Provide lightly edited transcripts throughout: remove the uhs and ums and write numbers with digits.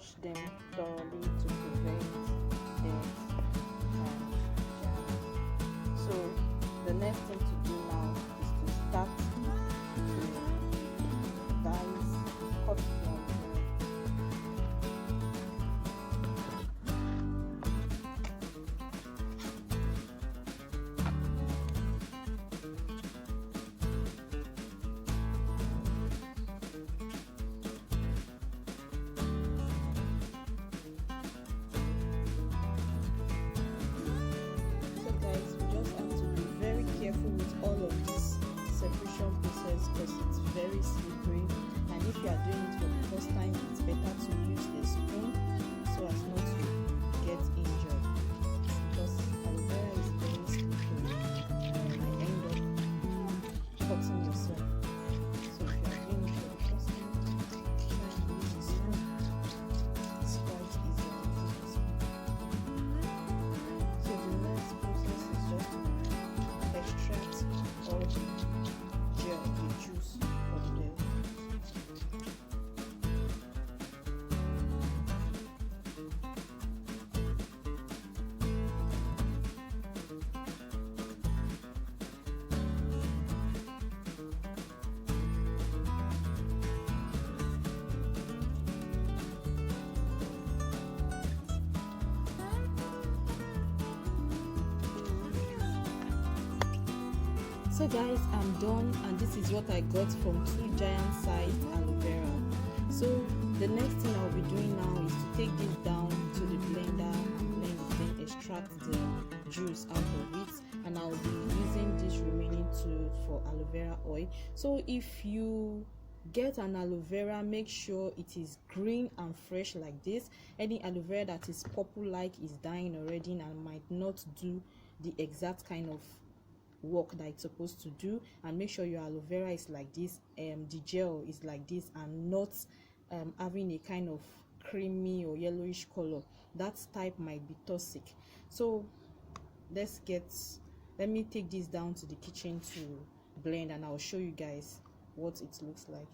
wash them thoroughly to prevent dirt and germs. So the next thing to do now is to start to dice, cut the aloe vera. With all of this separation process, because it's very slippery, and if you are doing it for the first time, it's better to use a spoon so as not to get injured, because aloe vera is very slippery and might end up cutting yourself. So if you are doing it for the first time, try and use a spoon. It's quite easy to use a spoon. So the next process is just to extract all the gel, the juice from the So guys, I'm done, and this is what I got from 2 giant-sized aloe vera. So the next thing I'll be doing now is to take this down to the blender and blend it, then extract the juice out of it, and I'll be using this remaining tube for aloe vera oil. So if you get an aloe vera, make sure it is green and fresh like this. Any aloe vera that is purple like is dying already and might not do the exact kind of work that it's supposed to do. And make sure your aloe vera is like this, the gel is like this, and not having a kind of creamy or yellowish color. That type might be toxic. So let me take this down to the kitchen to blend, and I'll show you guys what it looks like.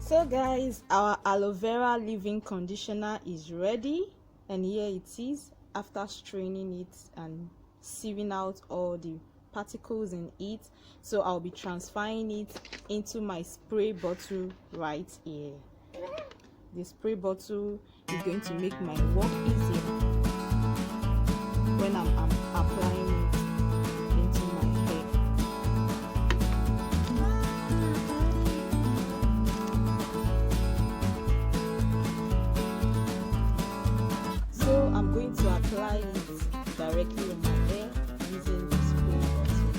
So guys, our aloe vera leave-in conditioner is ready, and here it is after straining it and sieving out all the particles in it. So I'll be transferring it into my spray bottle right here. The spray bottle is going to make my work easier when I'm applying it into my hair. I'm going to apply it directly on my hair using the spray bottle.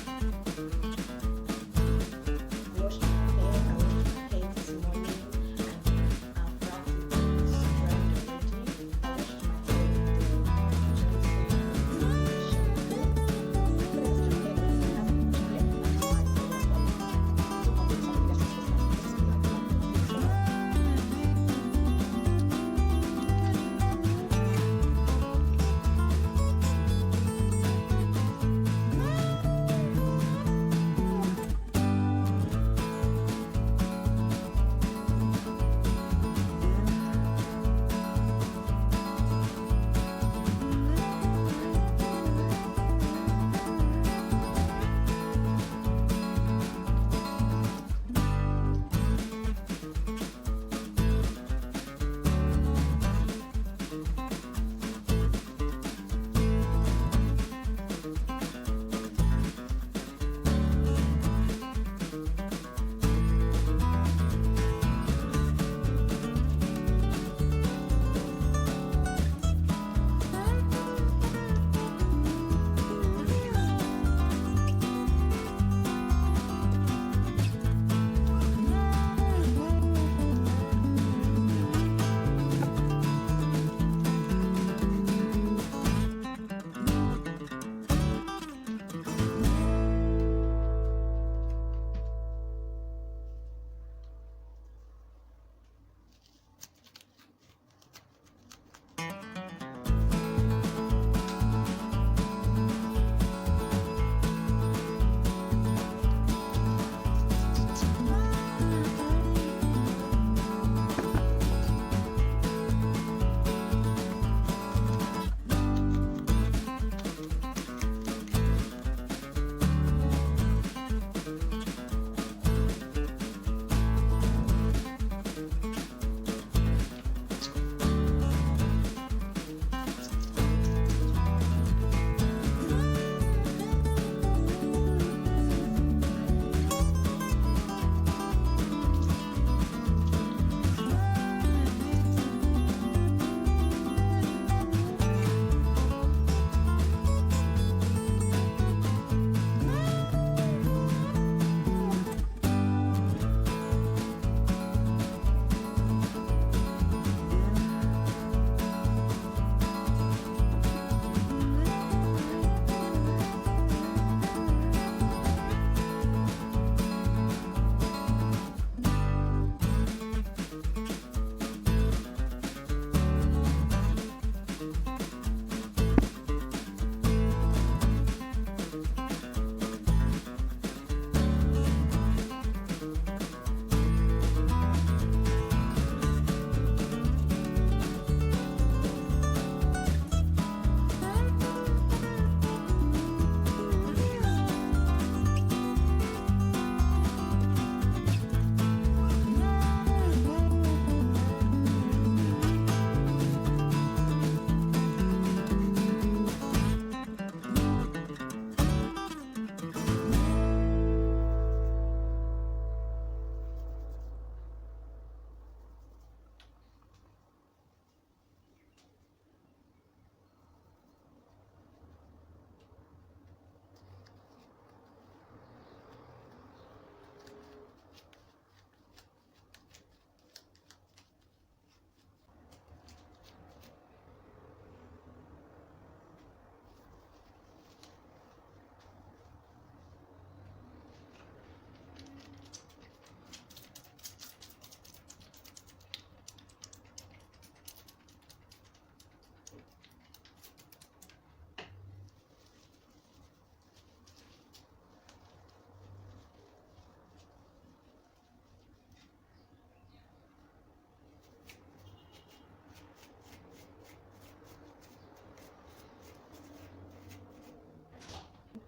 Wash my hair. I washed my hair this morning, and after it is dried already, I washed my hair with the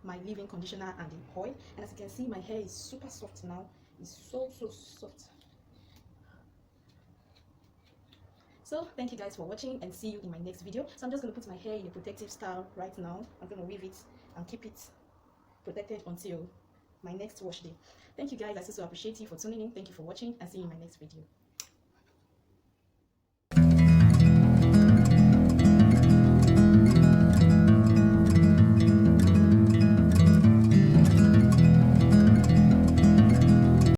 my leave-in conditioner and the oil, and as you can see, my hair is super soft now. It's so soft. So thank you guys for watching, and see you in my next video. So I'm just going to put my hair in a protective style right now. I'm going to weave it and keep it protected until my next wash day. Thank you guys. I so appreciate you for tuning in. Thank you for watching, and see you in my next video.